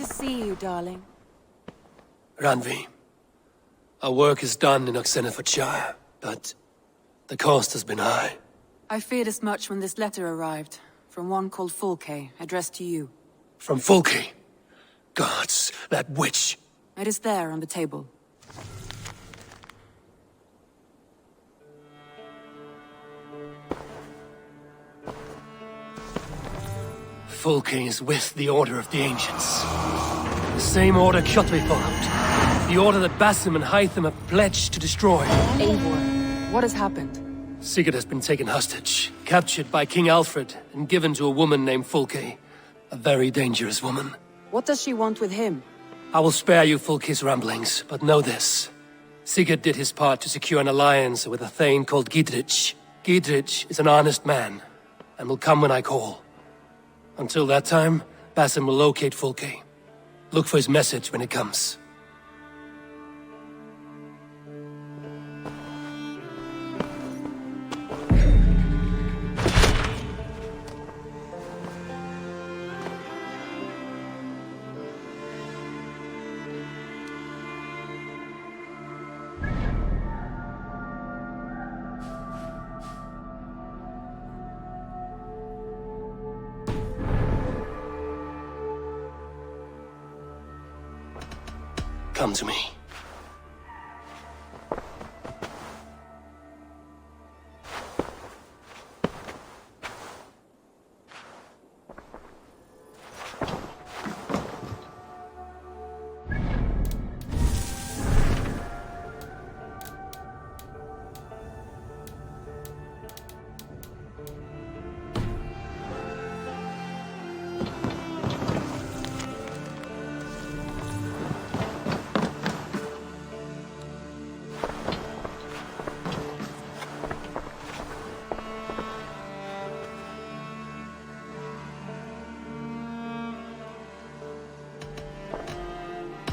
to see you, darling. Randvi, our work is done in Oxenefordscire, but the cost has been high. I feared as much when this letter arrived, from one called Fulke, addressed to you. From Fulke? Gods, that witch! It is there on the table. Fulke is with the Order of the Ancients. The same order Geadric followed. The order that Basim and Hytham have pledged to destroy. Eivor, what has happened? Sigurd has been taken hostage, captured by King Aelfred, and given to a woman named Fulke. A very dangerous woman. What does she want with him? I will spare you Fulke's ramblings, but know this. Sigurd did his part to secure an alliance with a thane called Geadric. Geadric is an honest man, and will come when I call. Until that time, Basim will locate Fulke. Look for his message when it comes. Come to me.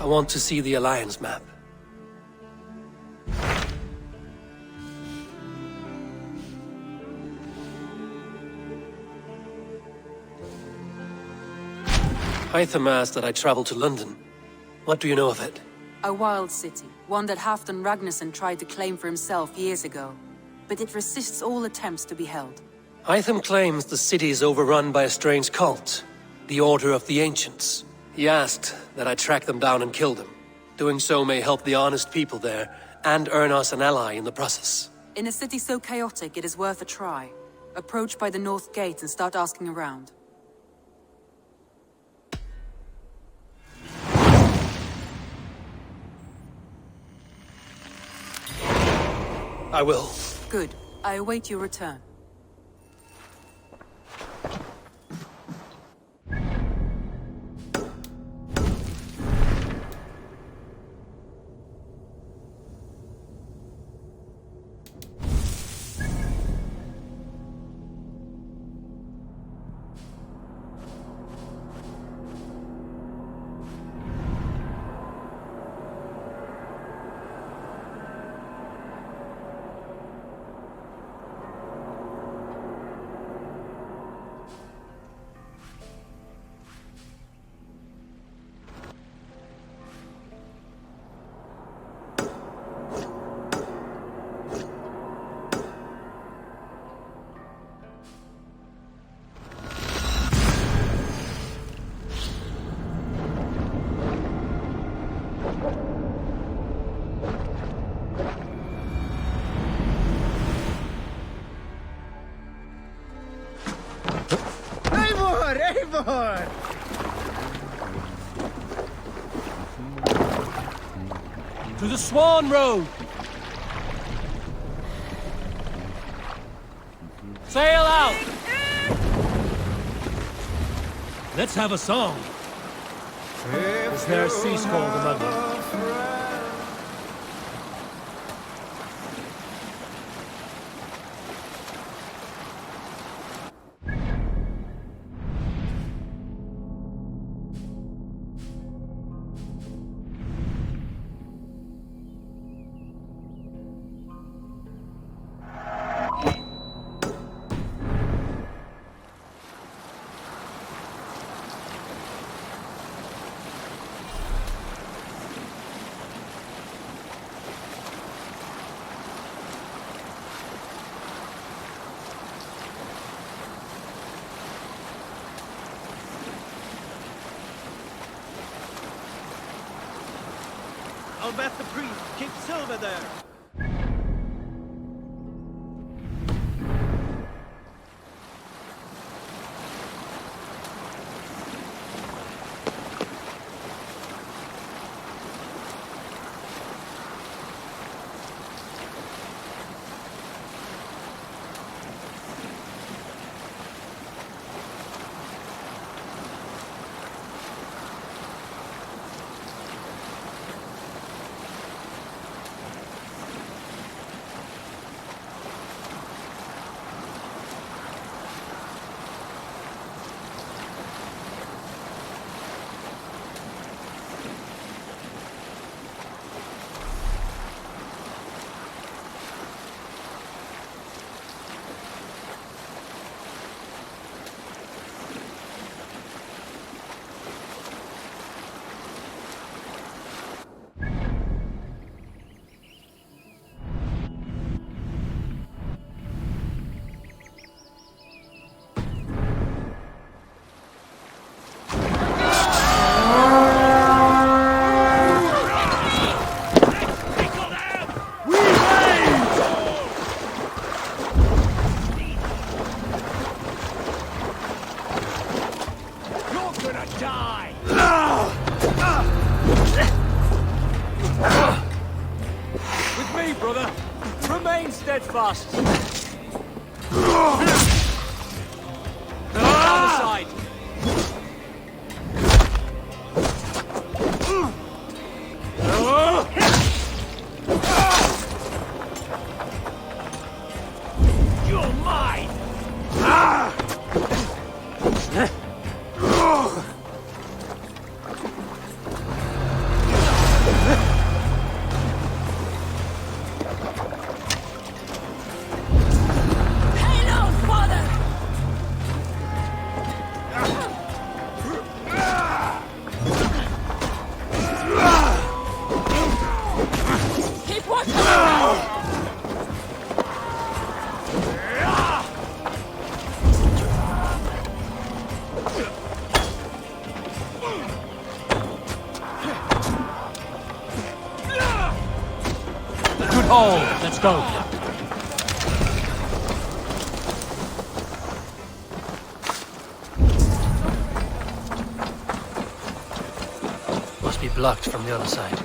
I want to see the Alliance map. Hytham asked that I travel to Lunden. What do you know of it? A wild city, one that Halfdan Ragnarsson tried to claim for himself years ago. But it resists all attempts to be held. Hytham claims the city is overrun by a strange cult, the Order of the Ancients. He asked that I track them down and kill them. Doing so may help the honest people there, and earn us an ally in the process. In a city so chaotic, it is worth a try. Approach by the North Gate and start asking around. I will. Good. I await your return. Eivor! To the Swan Road! Sail out! Let's have a song. Is there a sea scold among them? I'll bet the priest keeps silver there. Steadfast. Down the side. You're mine. Let's go. Must be blocked from the other side.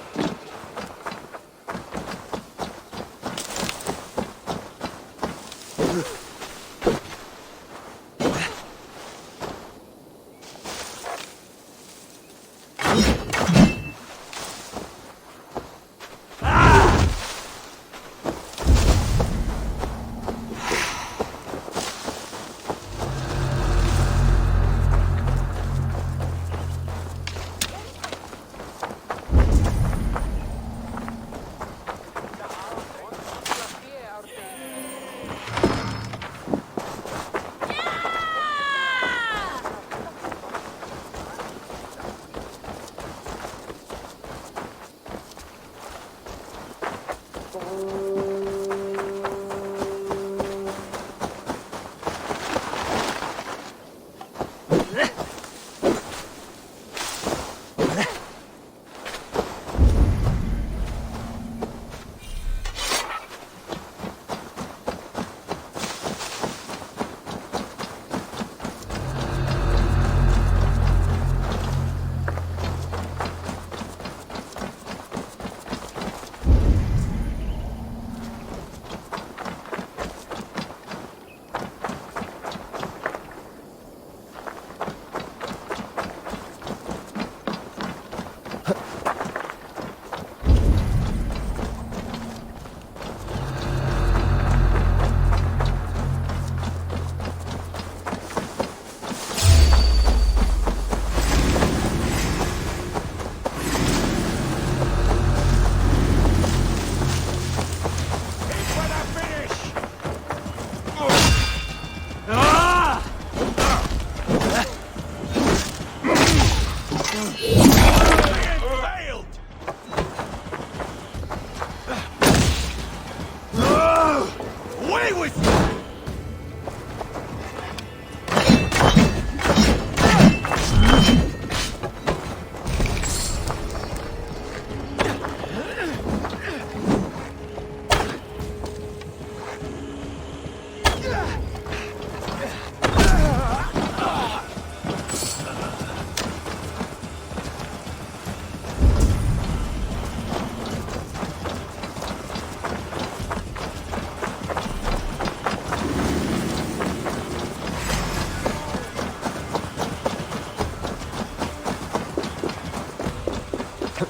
Can't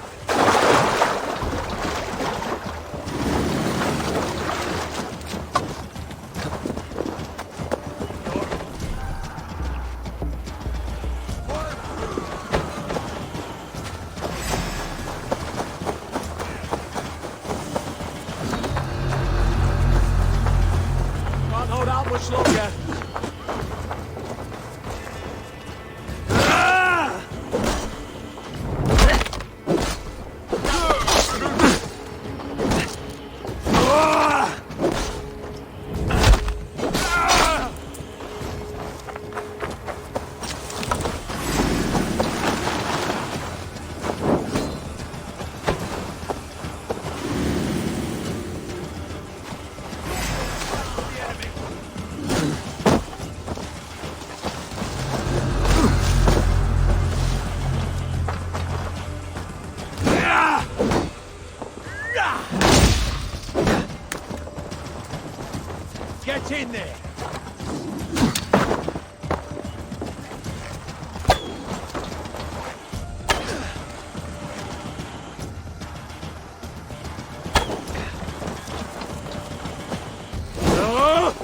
hold out much longer. Get in there!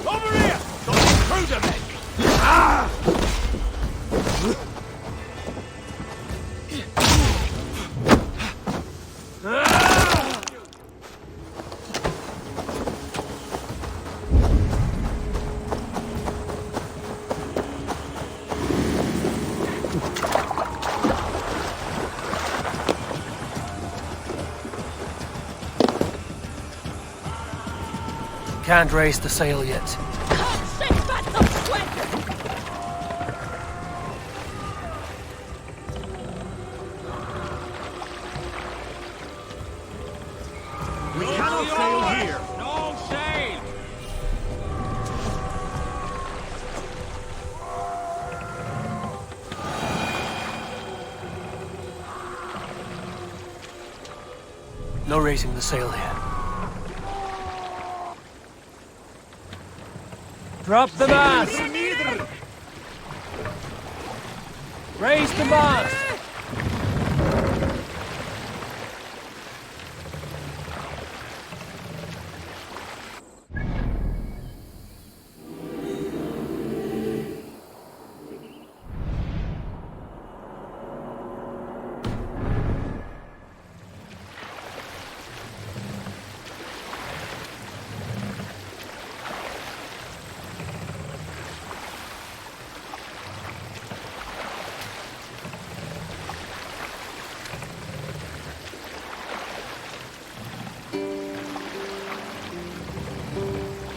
Over here! Got the cruiser men! Can't raise the sail yet. We cannot sail here! No sail! No raising the sail here. Drop the mast! Raise the mast!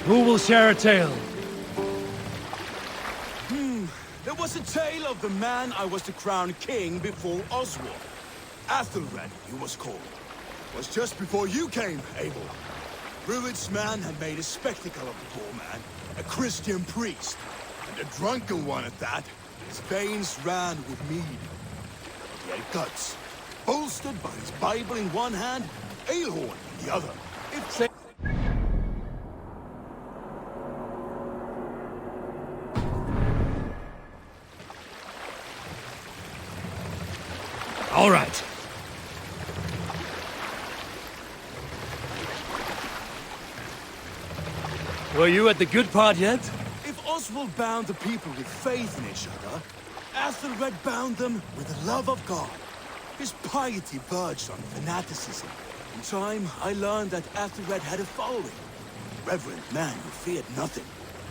Who will share a tale? There was a tale of the man I was to crown king before Oswald. Aelfred, he was called. Was just before you came, Eivor. Rued's man had made a spectacle of the poor man, a Christian priest, and a drunken one at that. His veins ran with mead. He had guts, bolstered by his Bible in one hand, ale horn in the other. If All right. Were you at the good part yet? If Oswald bound the people with faith in each other, Aelfred bound them with the love of God. His piety verged on fanaticism. In time, I learned that Aelfred had a following. A reverent man who feared nothing,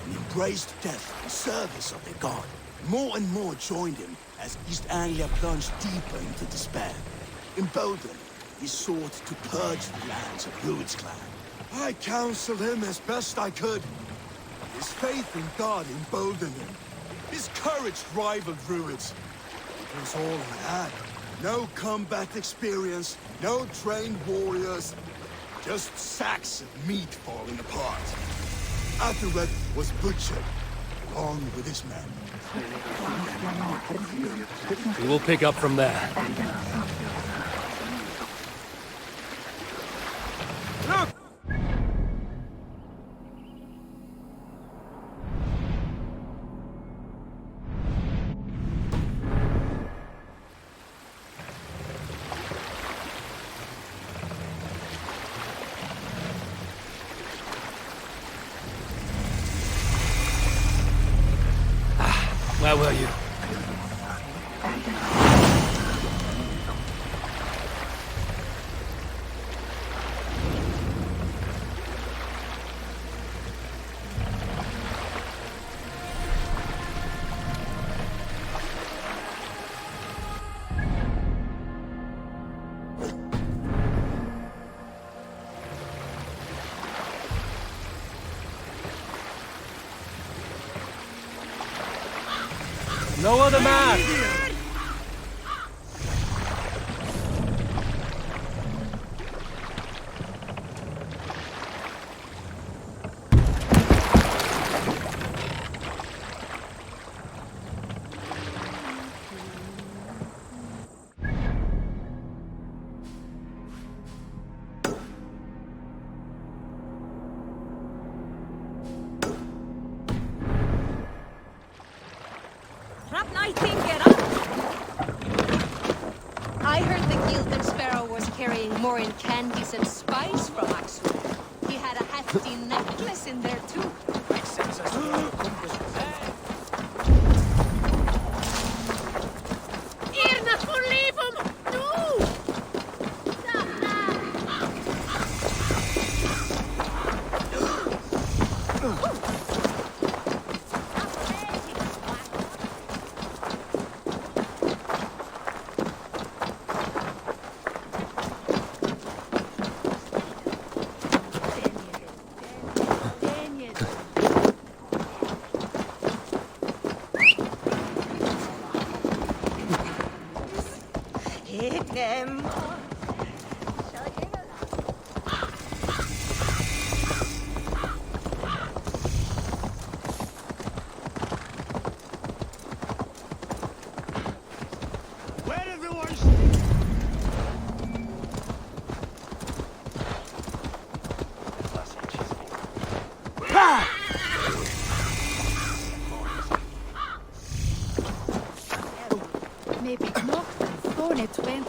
and embraced death in service of their God. More and more joined him as East Anglia plunged deeper into despair. Emboldened, he sought to purge the lands of Rued's clan. I counseled him as best I could. His faith in God emboldened him. His courage rivaled Rued's. It was all he had. No combat experience, no trained warriors, just sacks of meat falling apart. Aelfred was butchered, along with his men. We will pick up from there. Look! No other man! I heard the Gilded Sparrow was carrying more in candies and spice from Oxenefordscire. He had a hefty necklace in there too. Irna, leave him! No! Hit them! Where everyone? Maybe not. Phone it went.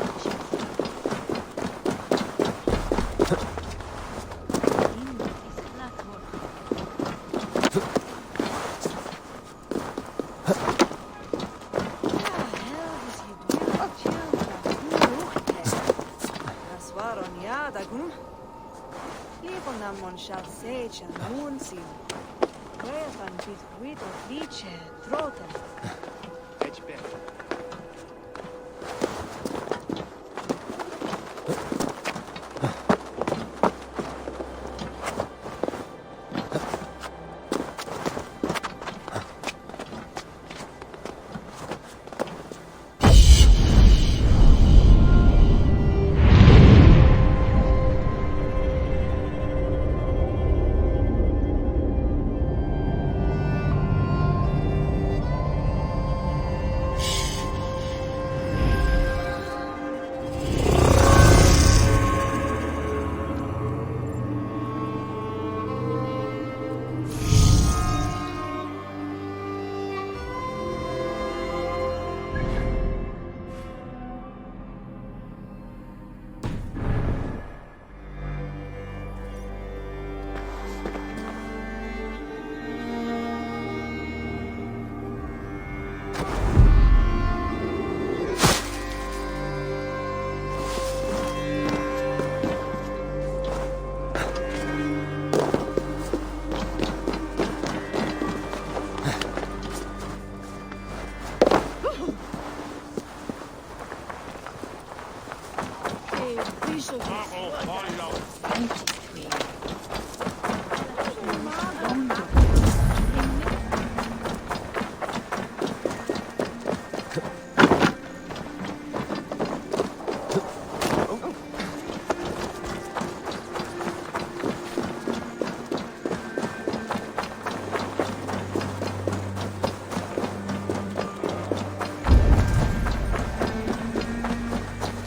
Shall say, moon see. Where van bit widow leech throten.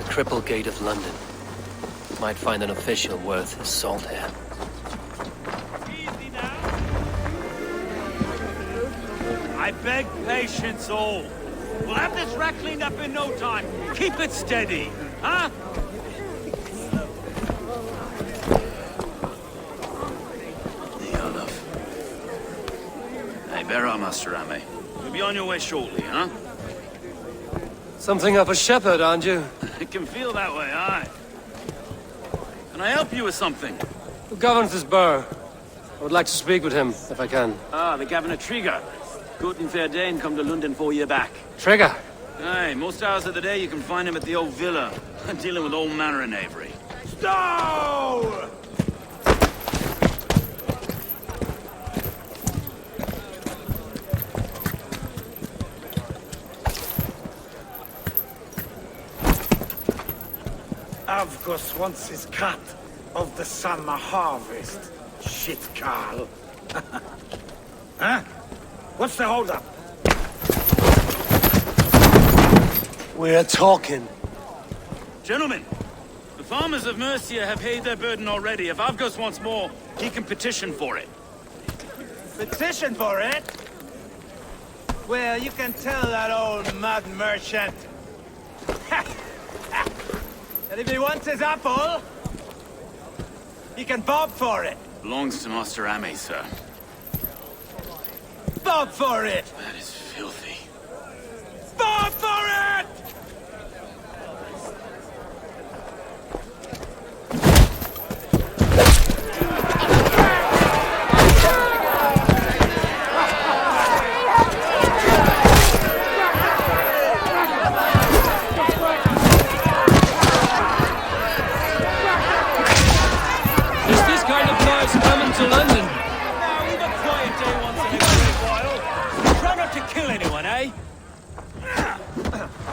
Triple Gate of London. Might find an official worth his salt here. Easy now. I beg patience all. We'll have this wreck cleaned up in no time. Keep it steady, huh? Hey, bear up, Master Rami. You'll be on your way shortly, huh? Something of a shepherd, aren't you? It can feel that way, aye. Can I help you with something? Who governs this burgh? I would like to speak with him, if I can. Ah, the Governor Trigger. Good and fair Dane come to Lunden 4 years back. Trigger! Aye, most hours of the day you can find him at the old villa, dealing with all manner in Avery. Stow! Avgos wants his cut of the summer harvest. Shit, Carl. Huh? What's the holdup? We're talking. Gentlemen, the farmers of Mercia have paid their burden already. If Avgos wants more, he can petition for it. Petition for it? Well, you can tell that old mud merchant that if he wants his apple, he can bob for it. Belongs to Master Ame, sir. Bob for it! That is filthy. Bob for it! Is this kind of noise coming to London? Now, we've a quiet day once in a great while. Try not to kill anyone, eh?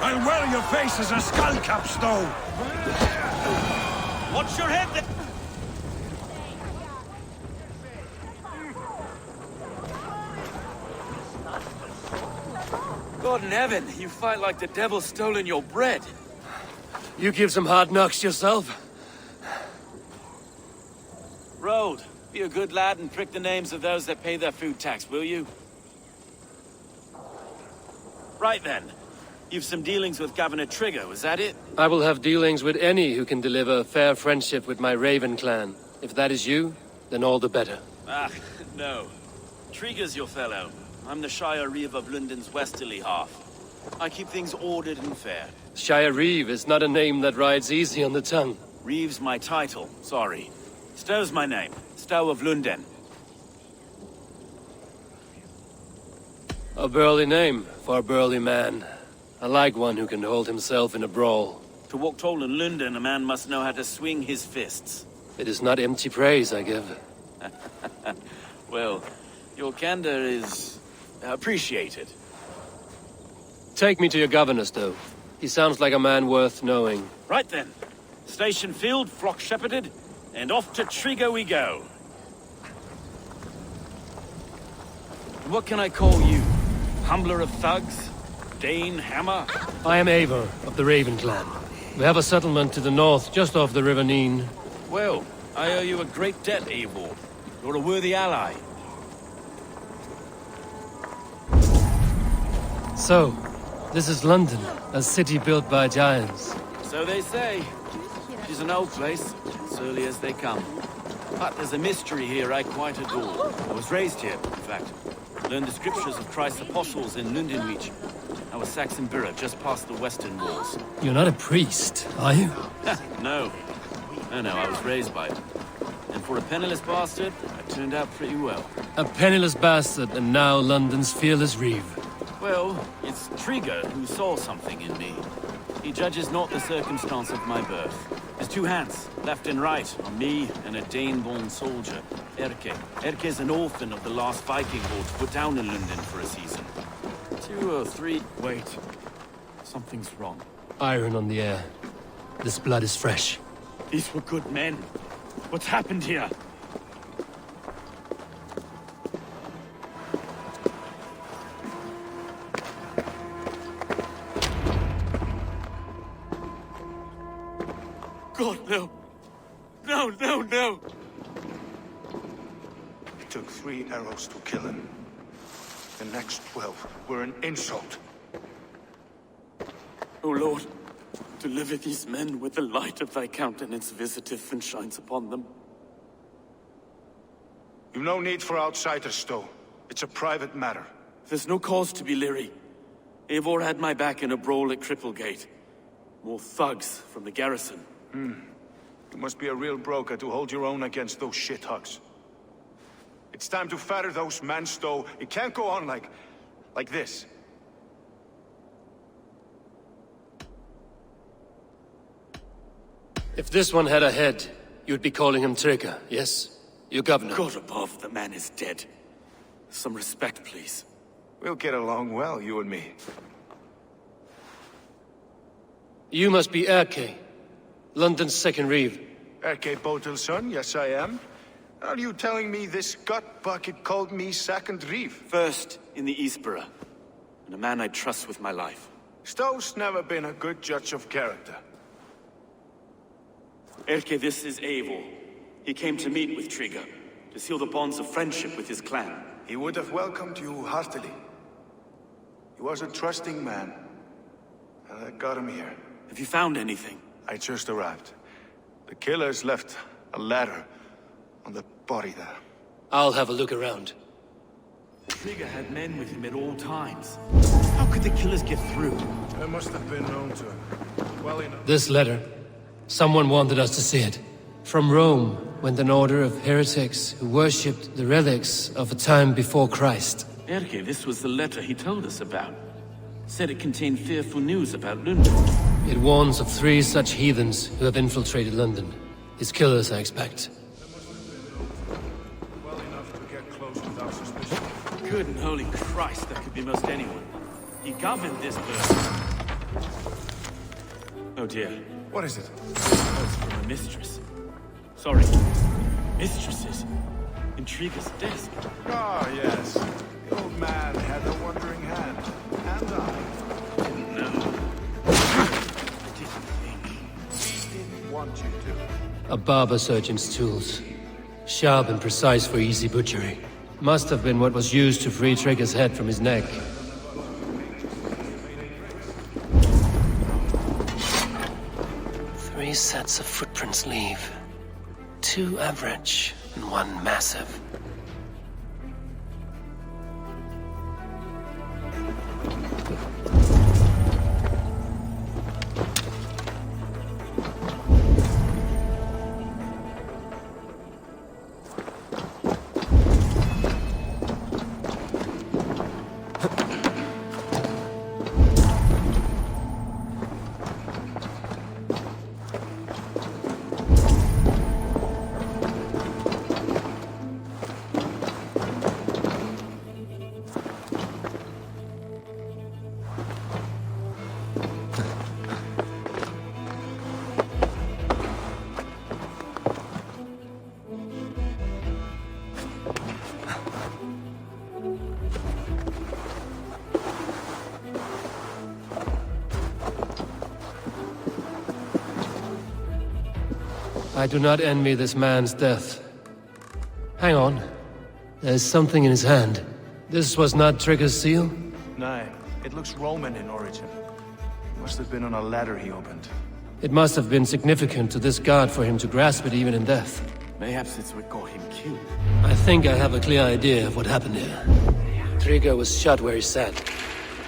I'll wear your face as a skull capstone! Watch your head there. God in heaven, you fight like the devil's stolen your bread. You give some hard knocks yourself. Road, be a good lad and prick the names of those that pay their food tax, will you? Right then. You've some dealings with Governor Trigger, was that it? I will have dealings with any who can deliver a fair friendship with my Raven clan. If that is you, then all the better. Ah, no. Trigger's your fellow. I'm the Shire Reeve of Lunden's westerly half. I keep things ordered and fair. Shire Reeve is not a name that rides easy on the tongue. Reeve's my title, sorry. Stow's my name. Stow of Lunden. A burly name for a burly man. I like one who can hold himself in a brawl. To walk tall in Lunden, a man must know how to swing his fists. It is not empty praise I give. Well, your candor is appreciated. Take me to your governor, Stow. He sounds like a man worth knowing. Right then. Station filled, flock shepherded, and off to Trigger we go. What can I call you? Humbler of thugs? Dane Hammer? I am Eivor of the Raven clan. We have a settlement to the north, just off the River Neen. Well, I owe you a great debt, Eivor. You're a worthy ally. So, this is London, a city built by giants. So they say. She's an old place, as early as they come. But there's a mystery here I quite adore. I was raised here, in fact. Learned the scriptures of Christ's apostles in Lunden Reach. I was Saxon borough just past the western walls. You're not a priest, are you? No. No, I was raised by it. And for a penniless bastard, I turned out pretty well. A penniless bastard, and now London's fearless reeve. Well, it's Trigger who saw something in me. He judges not the circumstance of my birth. His two hands, left and right, on me and a Dane-born soldier, Erke. Erke's an orphan of the last Viking hordes put down in Lunden for a season. 2 or 3... Wait. Something's wrong. Iron on the air. This blood is fresh. These were good men. What's happened here? God, no. No. It took 3 arrows to kill him. The next 12 were an insult. O Lord, deliver these men with the light of thy countenance visiteth and shines upon them. You've no need for outsiders, Stow. It's a private matter. There's no cause to be leery. Eivor had my back in a brawl at Cripplegate. More thugs from the garrison. You must be a real broker to hold your own against those shithugs. It's time to fetter those men, Stow. It can't go on like this. If this one had a head, you'd be calling him Trigger, yes? Your governor. God above, the man is dead. Some respect, please. We'll get along well, you and me. You must be Erke. London's second reeve. Erke Botel's son, yes I am. Are you telling me this gut bucket called me second reeve? First in the Eastborough, and a man I trust with my life. Stowe's never been a good judge of character. Erke, this is Eivor. He came to meet with Trigger, to seal the bonds of friendship with his clan. He would have welcomed you heartily. He was a trusting man, and I got him here. Have you found anything? I just arrived. The killers left a ladder on the body there. I'll have a look around. Trigger had men with him at all times. How could the killers get through? They must have been known to him. Well enough. This letter. Someone wanted us to see it. From Rome went an order of heretics who worshipped the relics of a time before Christ. Erke, this was the letter he told us about. Said it contained fearful news about Lunden. It warns of 3 such heathens who have infiltrated London. His killers, I expect. Well enough to get close without suspicion. Good and holy Christ, that could be most anyone. He governed this person. Oh dear. What is it? It's from a mistress. Sorry. Mistresses. In Trigger's desk. Ah, yes. The old man had a wandering hand. And I. No. Didn't think. He didn't want you to. A barber surgeon's tools. Sharp and precise for easy butchery. Must have been what was used to free Trigger's head from his neck. 3 sets of footprints leave. 2 average and 1 massive. I do not envy this man's death. Hang on. There's something in his hand. This was not Trigger's seal? No, it looks Roman in origin. Must have been on a ladder he opened. It must have been significant to this god for him to grasp it even in death. Mayhaps it's what got him killed. I think I have a clear idea of what happened here. Trigger was shot where he sat.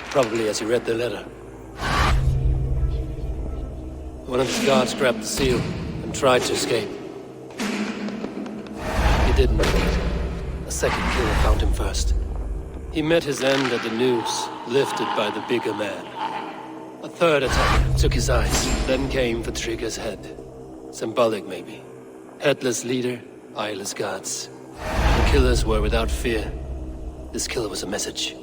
Probably as he read the letter. One of his guards grabbed the seal and tried to escape. He didn't make it. A second killer found him first. He met his end at the noose, lifted by the bigger man. A third attack took his eyes, then came for Trigger's head. Symbolic, maybe. Headless leader, eyeless guards. The killers were without fear. This killer was a message.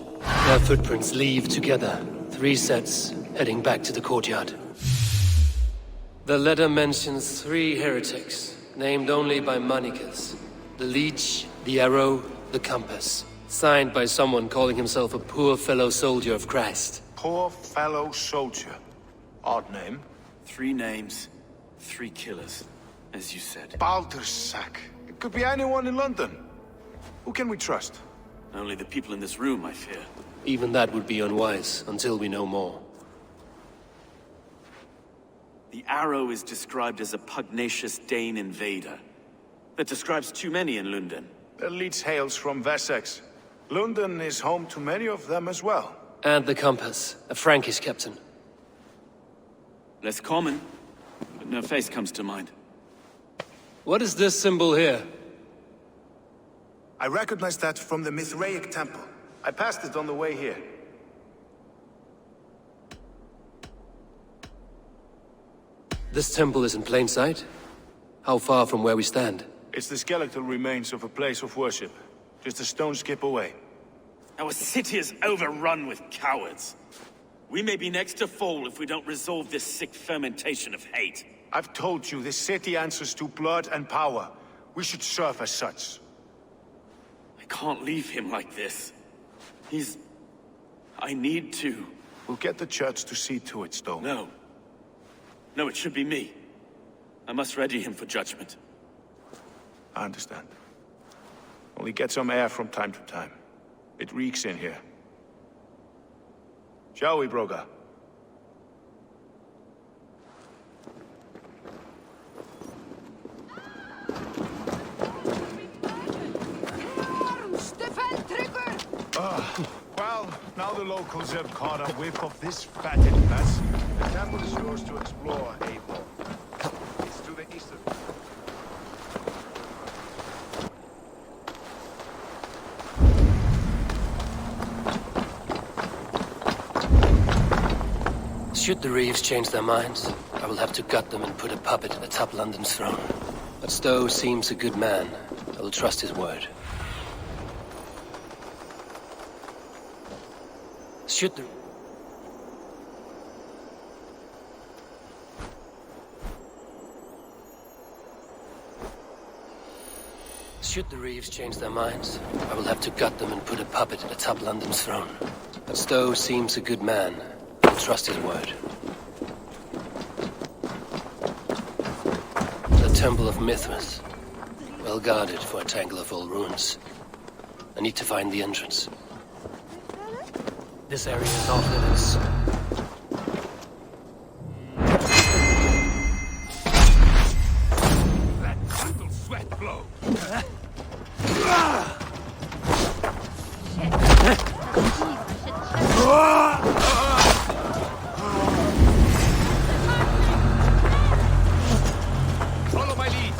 Their footprints leave together. 3 sets, heading back to the courtyard. The letter mentions 3 heretics, named only by monikers. The Leech, the Arrow, the Compass. Signed by someone calling himself a poor fellow soldier of Christ. Poor fellow soldier. Odd name. 3 names, 3 killers, as you said. Baldersack. It could be anyone in London. Who can we trust? Only the people in this room, I fear. Even that would be unwise, until we know more. The Arrow is described as a pugnacious Dane invader. That describes too many in Lunden. The Leech hails from Wessex. Lunden is home to many of them as well. And the Compass, a Frankish captain. Less common, but no face comes to mind. What is this symbol here? I recognize that from the Mithraic temple. I passed it on the way here. This temple is in plain sight? How far from where we stand? It's the skeletal remains of a place of worship. Just a stone's skip away. Our city is overrun with cowards. We may be next to fall if we don't resolve this sick fermentation of hate. I've told you, this city answers to blood and power. We should serve as such. I can't leave him like this. I need to. We'll get the church to see to it, Stone. No. No, it should be me. I must ready him for judgment. I understand. Only get some air from time to time. It reeks in here. Shall we, Broga? Well, now the locals have caught a whiff of this fatted mess. The temple is yours to explore, Eivor. It's to the east of... Should the Reeves change their minds, I will have to gut them and put a puppet atop London's throne. But Stowe seems a good man. I will trust his word. Should the Reeves change their minds, I will have to gut them and put a puppet atop London's throne. But Stowe seems a good man. I will trust his word. The Temple of Mithras. Well guarded for a tangle of old ruins. I need to find the entrance. This area is off limits. Let brutal sweat flow. Follow my lead.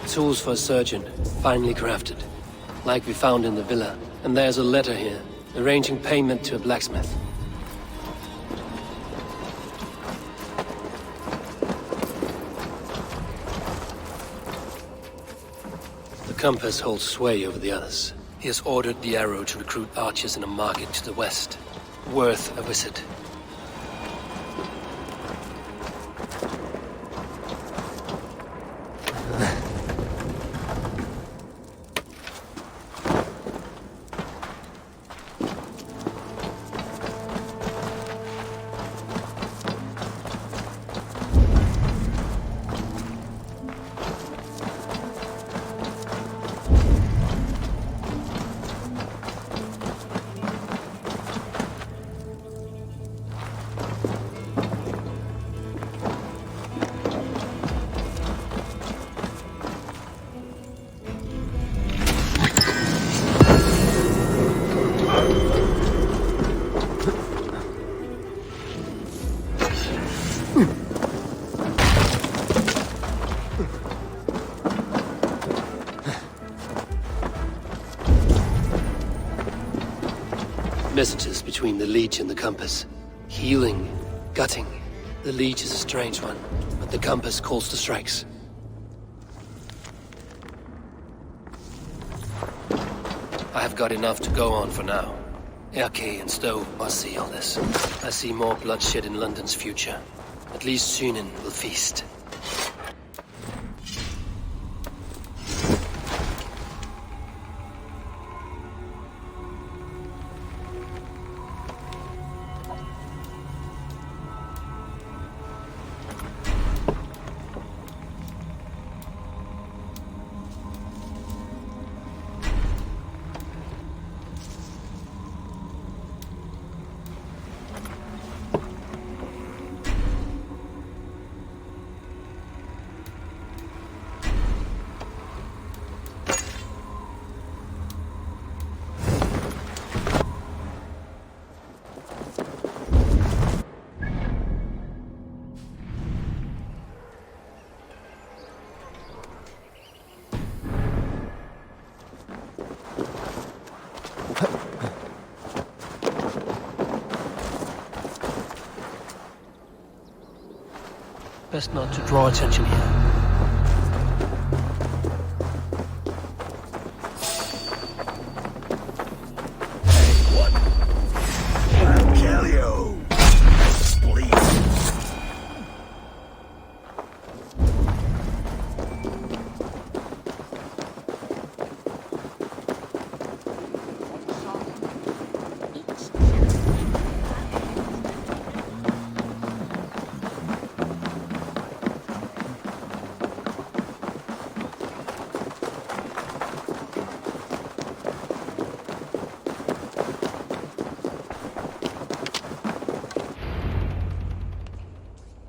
Tools for a surgeon, finely crafted. Like we found in the villa. And there's a letter here, arranging payment to a blacksmith. The compass holds sway over the others. He has ordered the arrow to recruit archers in a market to the west. Worth a visit. messages between the Leech and the Compass. Healing, gutting. The Leech is a strange one, but the Compass calls the strikes. I have got enough to go on for now. Erke and Stowe must see all this. I see more bloodshed in London's future. At least Sunan will feast. Best not to draw attention here. I'll kill you! Please.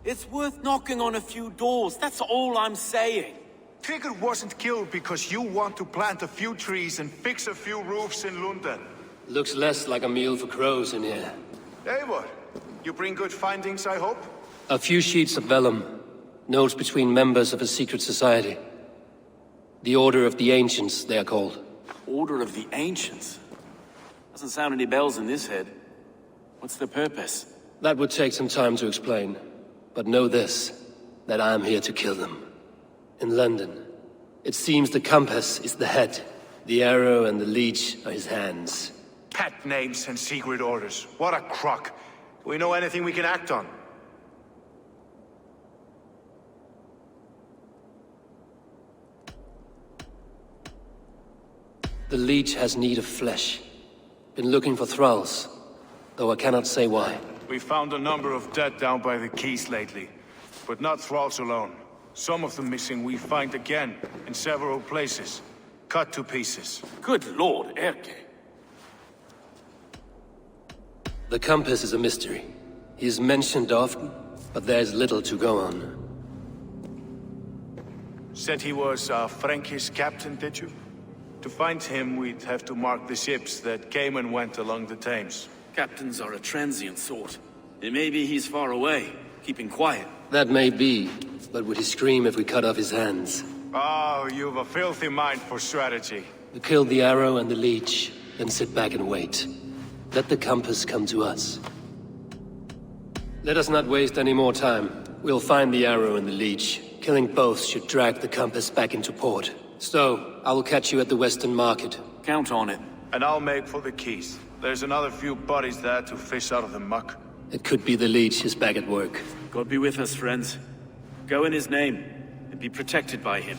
It's worth knocking on a few doors, that's all I'm saying. Sigurd wasn't killed because you want to plant a few trees and fix a few roofs in Lunden. Looks less like a meal for crows in here. Eivor, you bring good findings, I hope? A few sheets of vellum. Notes between members of a secret society. The Order of the Ancients, they are called. Order of the Ancients? Doesn't sound any bells in this head. What's the purpose? That would take some time to explain. But know this, that I am here to kill them. In London, it seems the Compass is the head. The arrow and the leech are his hands. Pat names and secret orders. What a crock. Do we know anything we can act on? The leech has need of flesh. Been looking for thralls, though I cannot say why. We found a number of dead down by the quays lately, but not thralls alone. Some of the missing we find again, in several places, cut to pieces. Good lord, Erke. The Compass is a mystery. He is mentioned often, but there is little to go on. Said he was a Frankish captain, did you? To find him, we'd have to mark the ships that came and went along the Thames. Captains are a transient sort. It may be he's far away, keeping quiet. That may be, but would he scream if we cut off his hands? Oh, you've a filthy mind for strategy. We kill the arrow and the leech, then sit back and wait. Let the Compass come to us. Let us not waste any more time. We'll find the arrow and the leech. Killing both should drag the Compass back into port. Stowe, I will catch you at the Western Market. Count on it. And I'll make for the quays. There's another few bodies there to fish out of the muck. It could be the leech is back at work. God be with us, friends. Go in his name, and be protected by him.